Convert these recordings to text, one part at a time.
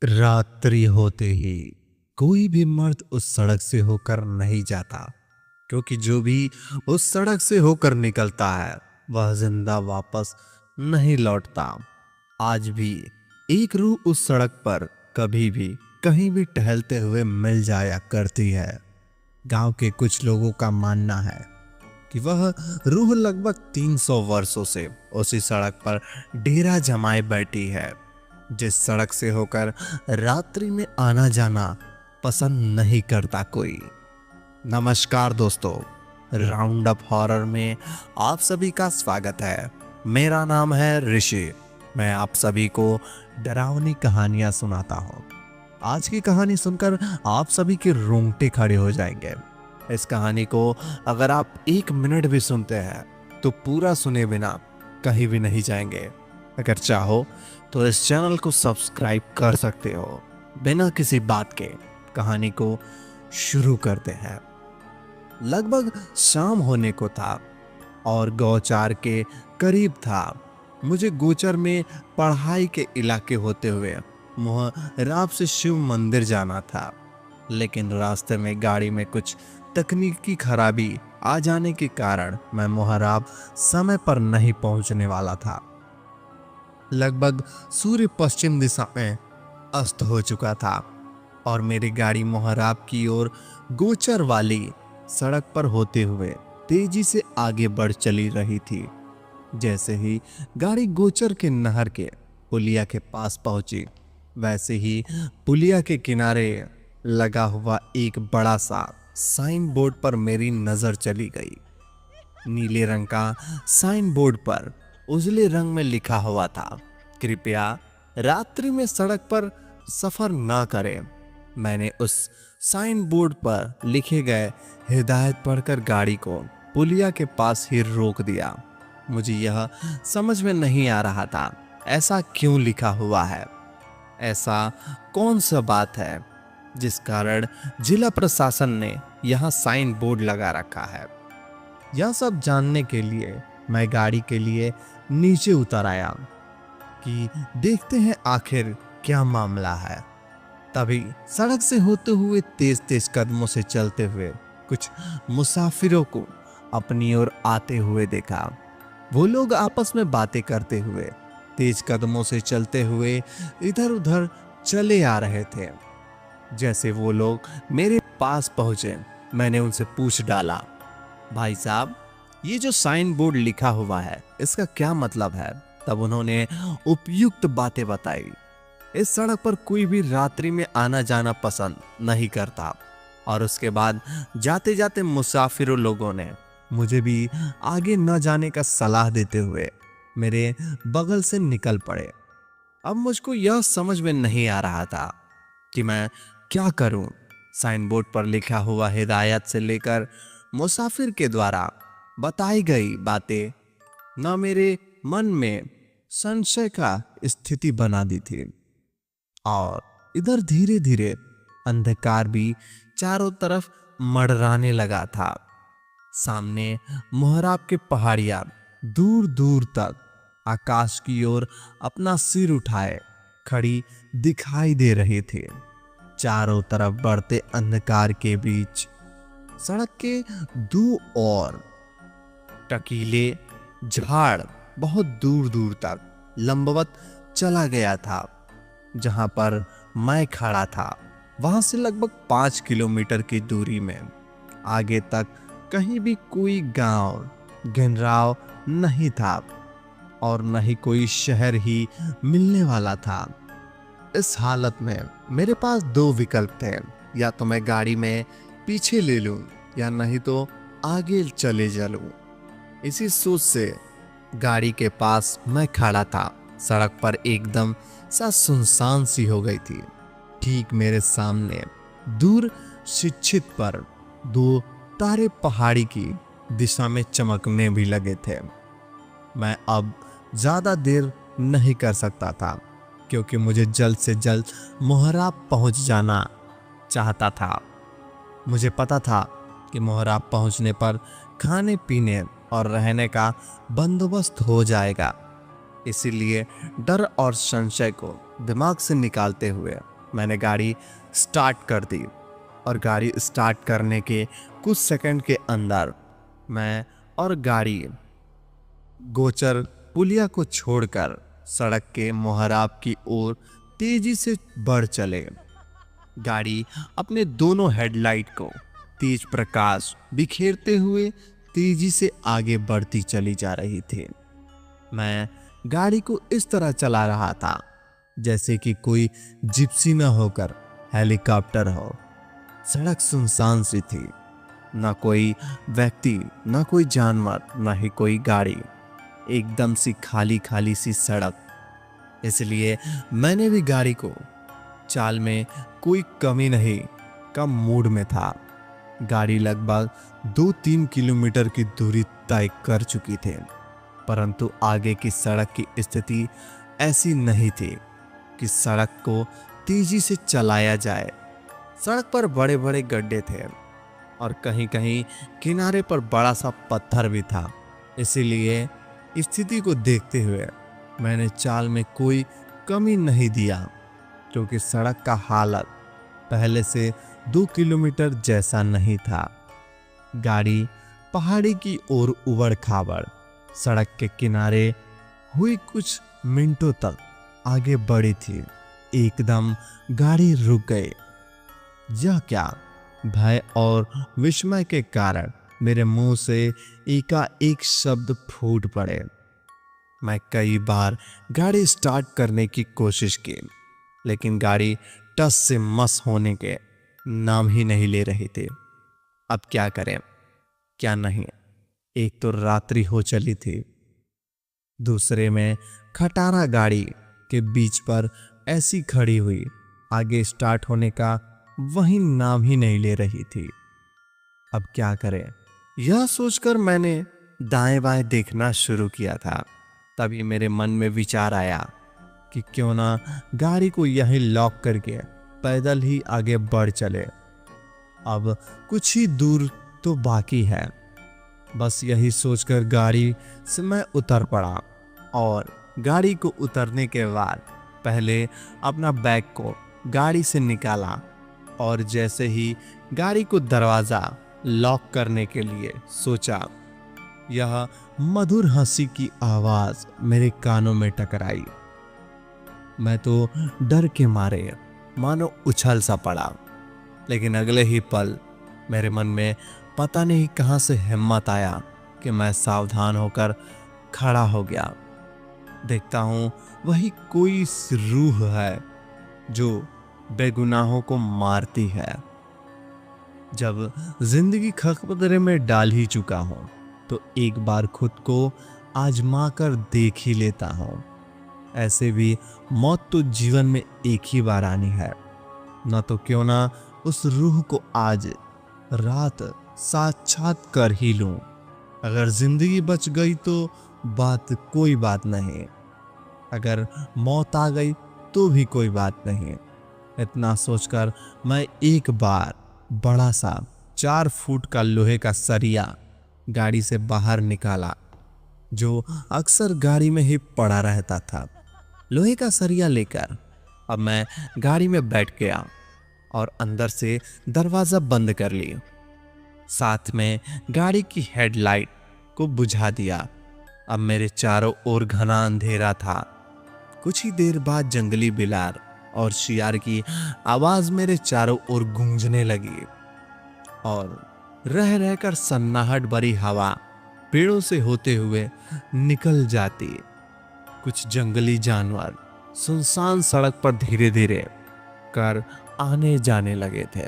रात्रि होते ही कोई भी मर्द उस सड़क से होकर नहीं जाता, क्योंकि जो भी उस सड़क से होकर निकलता है वह जिंदा वापस नहीं लौटता। आज भी एक रूह उस सड़क पर कभी भी कहीं भी टहलते हुए मिल जाया करती है। गांव के कुछ लोगों का मानना है कि वह रूह लगभग 300 वर्षों से उसी सड़क पर डेरा जमाए बैठी है। जिस सड़क से होकर रात्रि में आना जाना पसंद नहीं करता कोई। नमस्कार दोस्तों, राउंड अप हॉरर में आप सभी का स्वागत है। मेरा नाम है ऋषि। मैं आप सभी को डरावनी कहानियां सुनाता हूं। आज की कहानी सुनकर आप सभी के रोंगटे खड़े हो जाएंगे। इस कहानी को अगर आप 1 मिनट भी सुनते हैं तो पूरा सुने बिना कहीं भी नहीं जाएंगे। अगर चाहो तो इस चैनल को सब्सक्राइब कर सकते हो। बिना किसी बात के कहानी को शुरू करते हैं। लगभग शाम होने को था और गौचार के करीब था। मुझे गोचर में पढ़ाई के इलाके होते हुए मोहराब से शिव मंदिर जाना था, लेकिन रास्ते में गाड़ी में कुछ तकनीकी खराबी आ जाने के कारण मैं मोहराब समय पर नहीं पहुंचने वाला था। लगभग सूर्य पश्चिम दिशा में अस्त हो चुका था और मेरी गाड़ी मोहराब की ओर गोचर वाली सड़क पर होते हुए तेजी से आगे बढ़ चली रही थी। जैसे ही गाड़ी गोचर के नहर के पुलिया के पास पहुंची, वैसे ही पुलिया के किनारे लगा हुआ एक बड़ा सा साइन बोर्ड पर मेरी नजर चली गई। नीले रंग का साइन बोर्ड पर उजले रंग में लिखा हुआ था, कृपया रात्रि में सड़क पर सफर ना करें। मैंने उस साइन बोर्ड पर लिखे गए हिदायत पढ़कर गाड़ी को पुलिया के पास ही रोक दिया। मुझे यह समझ में नहीं आ रहा था ऐसा क्यों लिखा हुआ है। ऐसा कौन सा बात है जिस कारण जिला प्रशासन ने यहां साइन बोर्ड लगा रखा है। यह सब जानने के लिए मैं गाड़ी के लिए नीचे उतर आया कि देखते हैं आखिर क्या मामला है। तभी सड़क से होते हुए तेज तेज कदमों से चलते हुए कुछ मुसाफिरों को अपनी ओर आते हुए देखा। वो लोग आपस में बातें करते हुए तेज कदमों से चलते हुए इधर उधर चले आ रहे थे। जैसे वो लोग मेरे पास पहुंचे, मैंने उनसे पूछ डाला, भाई साहब, ये जो साइन बोर्ड लिखा हुआ है इसका क्या मतलब है। तब उन्होंने उपयुक्त बातें बताई। इस सड़क पर कोई भी रात्रि में आना जाना पसंद नहीं करता। और उसके बाद जाते जाते मुसाफिरों लोगों ने मुझे भी आगे न जाने का सलाह देते हुए मेरे बगल से निकल पड़े। अब मुझको यह समझ में नहीं आ रहा था कि मैं क्या करूं। साइन बोर्ड पर लिखा हुआ हिदायत से लेकर मुसाफिर के द्वारा बताई गई बातें न मेरे मन में संशय का स्थिति बना दी थी। और इधर धीरे धीरे अंधकार भी चारों तरफ मंडराने लगा था। सामने मोहराब के पहाड़ियां दूर दूर तक आकाश की ओर अपना सिर उठाए खड़ी दिखाई दे रही थी। चारों तरफ बढ़ते अंधकार के बीच सड़क के दो और टकीले झाड़ बहुत दूर दूर तक लंबवत चला गया था। जहां पर मैं खड़ा था वहां से लगभग 5 किलोमीटर की दूरी में आगे तक कहीं भी कोई गांव घिनराव नहीं था और न ही कोई शहर ही मिलने वाला था। इस हालत में मेरे पास 2 विकल्प थे, या तो मैं गाड़ी में पीछे ले लूं या नहीं तो आगे चले चलूं। इसी सोच से गाड़ी के पास मैं खड़ा था। सड़क पर एकदम सा सुनसान सी हो गई थी। ठीक मेरे सामने दूर शिक्षित पर 2 तारे पहाड़ी की दिशा में चमकने भी लगे थे। मैं अब ज्यादा देर नहीं कर सकता था, क्योंकि मुझे जल्द से जल्द मोहराब पहुंच जाना चाहता था। मुझे पता था कि मोहराब पहुंचने पर खाने पीने और रहने का बंदोबस्त हो जाएगा। इसीलिए डर और संशय को दिमाग से निकालते हुए मैंने गाड़ी स्टार्ट कर दी। और गाड़ी स्टार्ट करने के कुछ सेकंड के अंदर मैं और गाड़ी गोचर पुलिया को छोड़कर सड़क के मोहराब की ओर तेजी से बढ़ चले। गाड़ी अपने दोनों हेडलाइट को तेज प्रकाश बिखेरते हुए तेजी से आगे बढ़ती चली जा रही थी। मैं गाड़ी को इस तरह चला रहा था जैसे कि कोई जिप्सी न होकर हेलीकॉप्टर हो। सड़क सुनसान सी थी, न कोई व्यक्ति, न कोई जानवर, न ही कोई गाड़ी। एकदम सी खाली खाली सी सड़क। इसलिए मैंने भी गाड़ी को चाल में कोई कमी नहीं का मूड में था। गाड़ी लगभग 2-3 किलोमीटर की दूरी तय कर चुकी थी, परंतु आगे की सड़क की स्थिति ऐसी नहीं थी कि सड़क को तेजी से चलाया जाए। सड़क पर बड़े बड़े गड्ढे थे और कहीं कहीं किनारे पर बड़ा सा पत्थर भी था। इसीलिए स्थिति को देखते हुए मैंने चाल में कोई कमी नहीं दिया, क्योंकि सड़क का हालत पहले से 2 किलोमीटर जैसा नहीं था। गाड़ी पहाड़ी की ओर उबड़ खाबड़ सड़क के किनारे हुई कुछ मिनटों तक आगे बढ़ी थी। एकदम गाड़ी रुक गई। यह क्या? भय और विस्मय के कारण मेरे मुंह से एकाएक शब्द फूट पड़े। मैं कई बार गाड़ी स्टार्ट करने की कोशिश की, लेकिन गाड़ी टस से मस होने के नाम ही नहीं ले रही थी। अब क्या करें, क्या नहीं? एक तो रात्रि हो चली थी, दूसरे में खटारा गाड़ी के बीच पर ऐसी खड़ी हुई, आगे स्टार्ट होने का वही नाम ही नहीं ले रही थी। अब क्या करें, यह सोचकर मैंने दाएं बाएं देखना शुरू किया था। तभी मेरे मन में विचार आया कि क्यों ना गाड़ी को यहीं लॉक करके पैदल ही आगे बढ़ चले। अब कुछ ही दूर तो बाकी है। बस यही सोचकर गाड़ी से मैं उतर पड़ा और गाड़ी को उतरने के बाद पहले अपना बैग को गाड़ी से निकाला और जैसे ही गाड़ी को दरवाजा लॉक करने के लिए सोचा, यह मधुर हंसी की आवाज मेरे कानों में टकराई। मैं तो डर के मारे मानो उछल सा पड़ा, लेकिन अगले ही पल मेरे मन में पता नहीं कहां से हिम्मत आया कि मैं सावधान होकर खड़ा हो गया। देखता हूं वही कोई रूह है जो बेगुनाहों को मारती है। जब जिंदगी खतरे में डाल ही चुका हूं तो एक बार खुद को आजमा कर देख ही लेता हूं। ऐसे भी मौत तो जीवन में एक ही बार आनी है, ना तो क्यों ना उस रूह को आज रात साक्षात कर ही लूं। अगर जिंदगी बच गई तो कोई बात नहीं, अगर मौत आ गई तो भी कोई बात नहीं। इतना सोचकर मैं एक बार बड़ा सा 4 फुट का लोहे का सरिया गाड़ी से बाहर निकाला, जो अक्सर गाड़ी में ही पड़ा रहता था। लोहे का सरिया लेकर अब मैं गाड़ी में बैठ गया और अंदर से दरवाजा बंद कर लिया। साथ में गाड़ी की हेडलाइट को बुझा दिया। अब मेरे चारों ओर घना अंधेरा था। कुछ ही देर बाद जंगली बिलार और शियार की आवाज मेरे चारों ओर गूंजने लगी और रह रहकर सन्नाहट भरी हवा पेड़ों से होते हुए निकल जाती। कुछ जंगली जानवर सुनसान सड़क पर धीरे धीरे कर आने जाने लगे थे।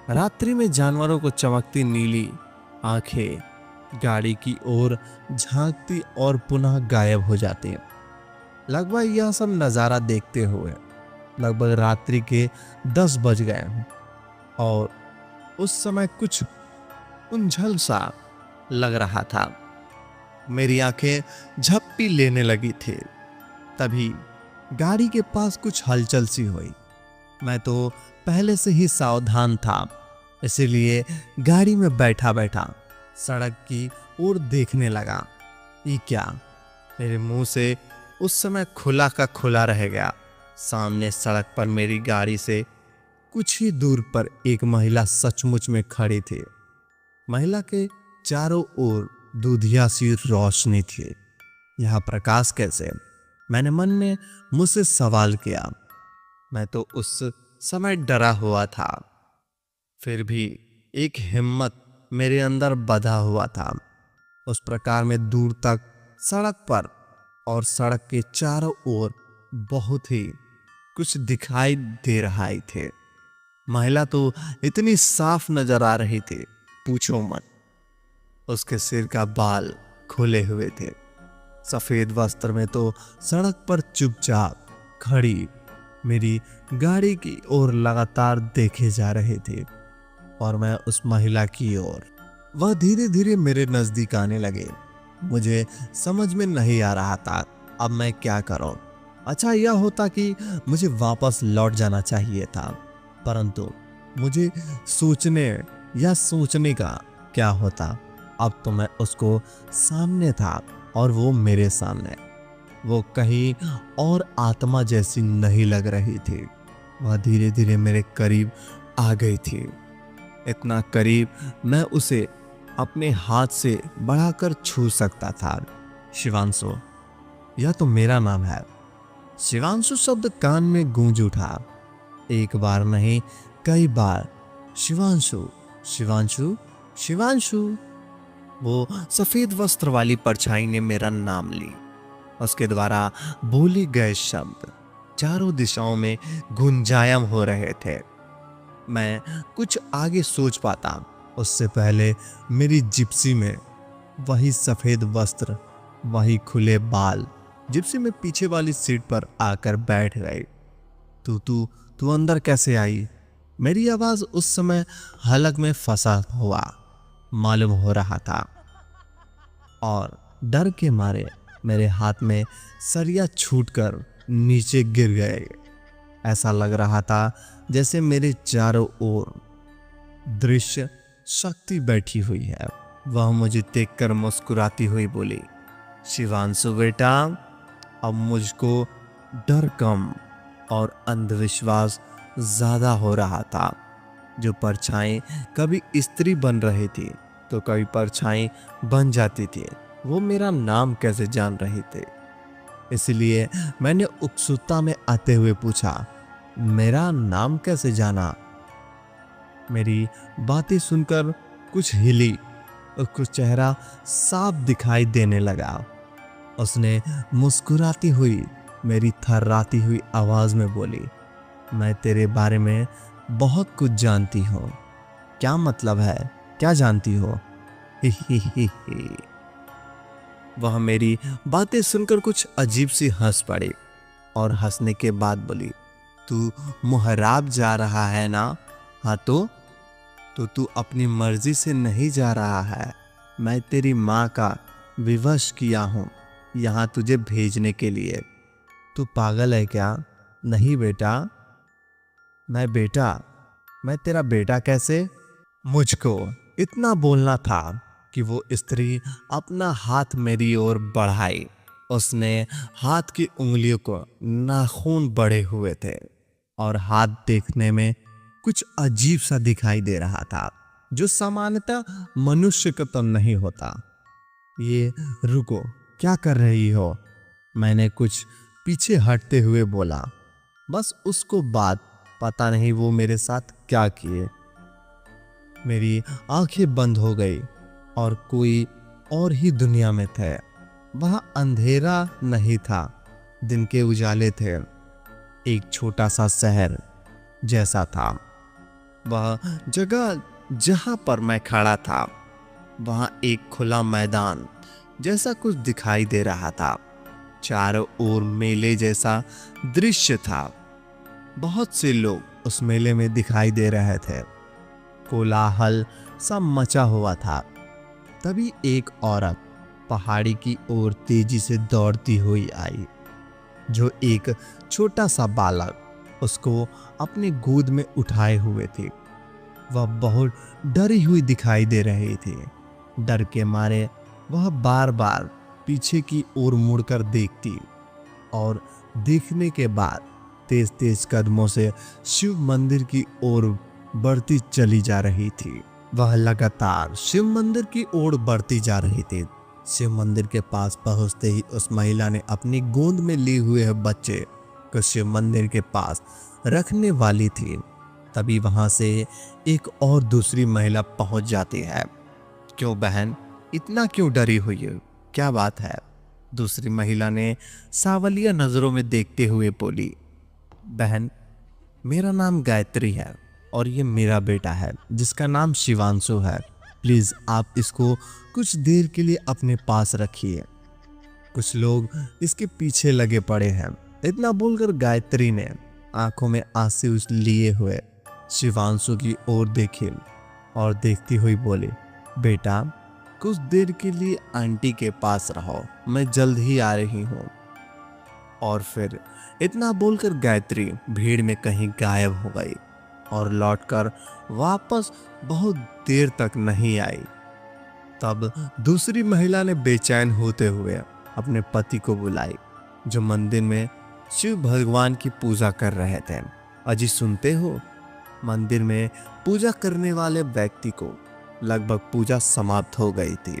रात्रि में जानवरों को चमकती नीली आंखें गाड़ी की ओर झांकती और पुनः गायब हो जाती। लगभग यह सब नजारा देखते हुए लगभग रात्रि के 10 बज गए और उस समय कुछ उंझल सा लग रहा था। मेरी आंखें झप्पी लेने लगी थी। तभी गाड़ी के पास कुछ हलचल सी हुई। मैं तो पहले से ही सावधान था, इसीलिए गाड़ी में बैठा बैठा सड़क की ओर देखने लगा। ये क्या? मेरे मुंह से उस समय खुला का खुला रह गया। सामने सड़क पर मेरी गाड़ी से कुछ ही दूर पर एक महिला सचमुच में खड़ी थी। महिला के चारों ओर दूधिया सी रोशनी थी। यह प्रकाश कैसे? मैंने मन में मुझसे सवाल किया। मैं तो उस समय डरा हुआ था, फिर भी एक हिम्मत मेरे अंदर बधा हुआ था। उस प्रकार में दूर तक सड़क पर और सड़क के चारों ओर बहुत ही कुछ दिखाई दे रहा ही थे। महिला तो इतनी साफ नजर आ रही थी, पूछो मत। उसके सिर का बाल खुले हुए थे। सफेद वस्त्र में तो सड़क पर चुपचाप खड़ी मेरी गाड़ी की ओर लगातार देखे जा रहे थे और मैं उस महिला की ओर। वह धीरे धीरे मेरे नजदीक आने लगे। मुझे समझ में नहीं आ रहा था अब मैं क्या करूं। अच्छा यह होता कि मुझे वापस लौट जाना चाहिए था, परंतु मुझे सोचने का क्या होता। अब तो मैं उसको सामने था और वो मेरे सामने। वो कहीं और आत्मा जैसी नहीं लग रही थी। वह धीरे धीरे मेरे करीब आ गई थी, इतना करीब मैं उसे अपने हाथ से बढ़ाकर छू सकता था। शिवांशु, यह तो मेरा नाम है। शिवांशु शब्द कान में गूंज उठा। एक बार नहीं, कई बार। शिवांशु, शिवांशु, शिवांशु। वो सफेद वस्त्र वाली परछाई ने मेरा नाम ली। उसके द्वारा बोले गए शब्द चारों दिशाओं में गुंजायम हो रहे थे। मैं कुछ आगे सोच पाता उससे पहले मेरी जिप्सी में वही सफेद वस्त्र, वही खुले बाल जिप्सी में पीछे वाली सीट पर आकर बैठ गई। तू तू तू अंदर कैसे आई? मेरी आवाज उस समय हलक में फंसा हुआ मालूम हो रहा था और डर के मारे मेरे हाथ में सरिया छूटकर नीचे गिर गए। ऐसा लग रहा था जैसे मेरे चारों ओर दृश्य शक्ति बैठी हुई है। वह मुझे देखकर मुस्कुराती हुई बोली, शिवांशु बेटा, अब मुझको डर कम और अंधविश्वास ज्यादा हो रहा था। जो परछाई कभी स्त्री बन रही थी तो कभी परछाई बन जाती थी, वो मेरा नाम कैसे जान रहे थे? इसलिए मैंने उत्सुकता में आते हुए पूछा, मेरा नाम कैसे जाना? मेरी बातें सुनकर कुछ हिली, उसका चेहरा साफ दिखाई देने लगा। उसने मुस्कुराती हुई मेरी थर्राती हुई आवाज में बोली, मैं तेरे बारे में बहुत कुछ जानती हूँ। क्या मतलब है? क्या जानती हो? ही ही ही ही। वह मेरी बातें सुनकर कुछ अजीब सी हंस पड़ी और हंसने के बाद बोली, तू मुहराब जा रहा है ना? हाँ तो तू अपनी मर्जी से नहीं जा रहा है। मैं तेरी माँ का विवश किया हूँ यहाँ तुझे भेजने के लिए। तू पागल है क्या? नहीं बेटा, मैं तेरा बेटा कैसे? मुझको इतना बोलना था कि वो स्त्री अपना हाथ मेरी ओर बढ़ाई। उसने हाथ की उंगलियों को नाखून बड़े हुए थे और हाथ देखने में कुछ अजीब सा दिखाई दे रहा था, जो सामान्यतः मनुष्य का तो नहीं होता। ये रुको, क्या कर रही हो? मैंने कुछ पीछे हटते हुए बोला। बस उसको बात पता नहीं वो मेरे साथ क्या किए। मेरी आंखें बंद हो गई और कोई और ही दुनिया में थे। वह अंधेरा नहीं था, दिन के उजाले थे। एक छोटा सा शहर जैसा था। वह जगह जहां पर मैं खड़ा था, वहां एक खुला मैदान जैसा कुछ दिखाई दे रहा था। चारों ओर मेले जैसा दृश्य था। बहुत से लोग उस मेले में दिखाई दे रहे थे। कोलाहल सब मचा हुआ था। तभी एक औरत पहाड़ी की ओर तेजी से दौड़ती हुई आई, जो एक छोटा सा बालक उसको अपनी गोद में उठाए हुए थी। वह बहुत डरी हुई दिखाई दे रही थी। डर के मारे वह बार बार पीछे की ओर मुड़कर देखती और देखने के बाद तेज तेज कदमों से शिव मंदिर की ओर बढ़ती चली जा रही थी। वह लगातार शिव मंदिर की ओर बढ़ती जा रही थी। शिव मंदिर के पास पहुंचते ही उस महिला ने अपनी गोद में लिए हुए बच्चे को शिव मंदिर के पास रखने वाली थी। तभी वहां से एक और दूसरी महिला पहुंच जाती है। क्यों बहन, इतना क्यों डरी हुई है, क्या बात है? दूसरी महिला ने सावलिया नजरों में देखते हुए बोली, बहन, मेरा नाम गायत्री है और ये मेरा बेटा है जिसका नाम शिवांशु है। प्लीज आप इसको कुछ देर के लिए अपने पास रखिए। कुछ लोग इसके पीछे लगे पड़े हैं। इतना बोलकर गायत्री ने आंखों में आंसू लिए हुए शिवांशु की ओर देखी और देखती हुई बोली, बेटा कुछ देर के लिए आंटी के पास रहो, मैं जल्द ही आ रही हूँ। और फिर इतना बोलकर गायत्री भीड़ में कहीं गायब हो गई और लौटकर वापस बहुत देर तक नहीं आई। तब दूसरी महिला ने बेचैन होते हुए अपने पति को बुलाई, जो मंदिर में शिव भगवान की पूजा कर रहे थे। अजी सुनते हो? मंदिर में पूजा करने वाले व्यक्ति को लगभग पूजा समाप्त हो गई थी।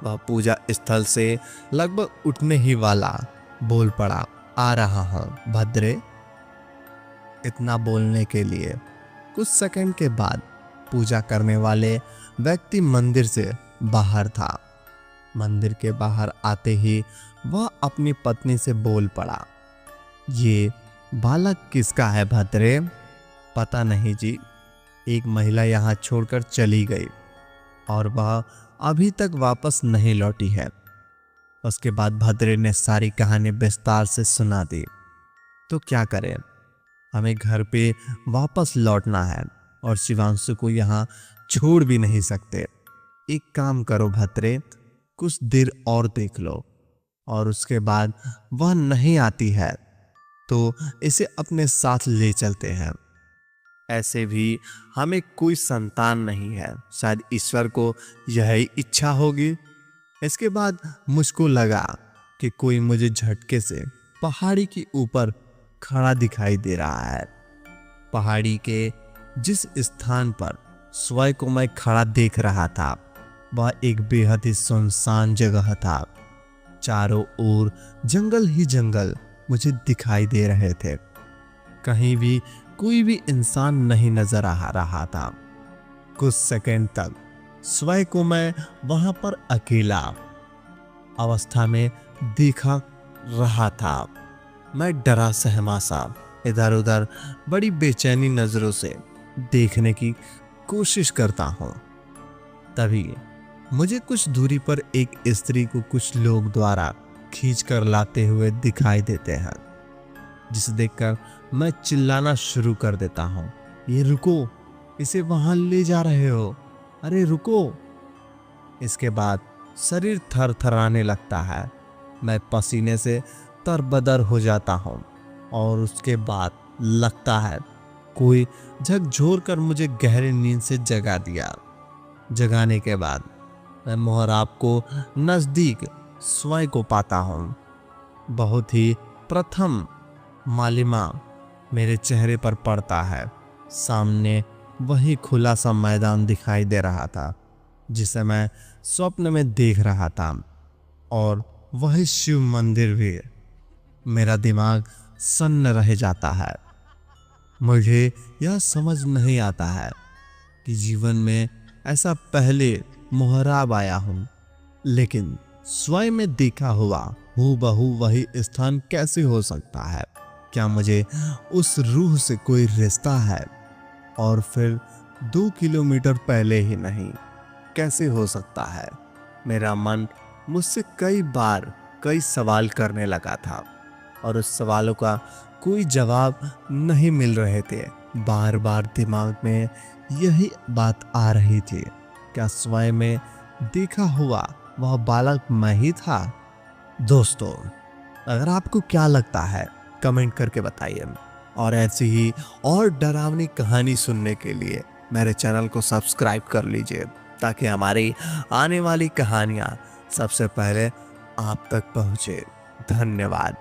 वह पूजा स्थल से लगभग उठने ही वाला बोल पड़ा, आ रहा हूं भद्रे। इतना बोलने के लिए कुछ सेकंड के बाद पूजा करने वाले व्यक्ति मंदिर से बाहर था। मंदिर के बाहर आते ही वह अपनी पत्नी से बोल पड़ा, ये बालक किसका है भद्रे? पता नहीं जी, एक महिला यहाँ छोड़कर चली गई और वह अभी तक वापस नहीं लौटी है। उसके बाद भद्रे ने सारी कहानी विस्तार से सुना दी। तो क्या करें, हमें घर पे वापस लौटना है और शिवांशु को यहाँ छोड़ भी नहीं सकते। एक काम करो भद्रे, कुछ देर और देख लो और उसके बाद वह नहीं आती है तो इसे अपने साथ ले चलते हैं। ऐसे भी हमें कोई संतान नहीं है, शायद ईश्वर को यही इच्छा होगी। इसके बाद मुझको लगा कि कोई मुझे झटके से पहाड़ी के ऊपर खड़ा दिखाई दे रहा है। पहाड़ी के जिस स्थान पर स्वयं को मैं खड़ा देख रहा था वह एक बेहद ही सुनसान जगह था। चारों ओर जंगल ही जंगल मुझे दिखाई दे रहे थे। कहीं भी कोई भी इंसान नहीं नजर आ रहा था। कुछ सेकंड तक स्वयं को मैं वहां पर अकेला अवस्था में देखा रहा था। मैं डरा सहमा सा इधर उधर बड़ी बेचैनी नजरों से देखने की कोशिश करता हूं। तभी मुझे कुछ दूरी पर एक स्त्री को कुछ लोग द्वारा खींच कर लाते हुए दिखाई देते हैं, जिसे देखकर मैं चिल्लाना शुरू कर देता हूं, ये रुको, इसे वहां ले जा रहे हो, अरे रुको। इसके बाद शरीर थर थराने लगता है। मैं पसीने से तरबदर हो जाता हूं और उसके बाद लगता है कोई झकझोर कर मुझे गहरी नींद से जगा दिया। जगाने के बाद मैं मोहराब को नजदीक स्वयं को पाता हूँ। बहुत ही प्रथम मालिमा मेरे चेहरे पर पड़ता है। सामने वही खुला सा मैदान दिखाई दे रहा था जिसे मैं स्वप्न में देख रहा था, और वही शिव मंदिर भी। मेरा दिमाग सन्न रह जाता है। मुझे यह समझ नहीं आता है कि जीवन में ऐसा पहले मोहराब आया हूँ, लेकिन स्वयं में देखा हुआ हूबहू वही स्थान कैसे हो सकता है? क्या मुझे उस रूह से कोई रिश्ता है? और फिर 2 किलोमीटर पहले ही नहीं, कैसे हो सकता है? मेरा मन मुझसे कई बार कई सवाल करने लगा था और उस सवालों का कोई जवाब नहीं मिल रहे थे। बार बार दिमाग में यही बात आ रही थी, क्या स्वयं में देखा हुआ वह बालक मैं ही था? दोस्तों, अगर आपको क्या लगता है कमेंट करके बताइए, और ऐसी ही और डरावनी कहानी सुनने के लिए मेरे चैनल को सब्सक्राइब कर लीजिए ताकि हमारी आने वाली कहानियाँ सबसे पहले आप तक पहुँचे। धन्यवाद।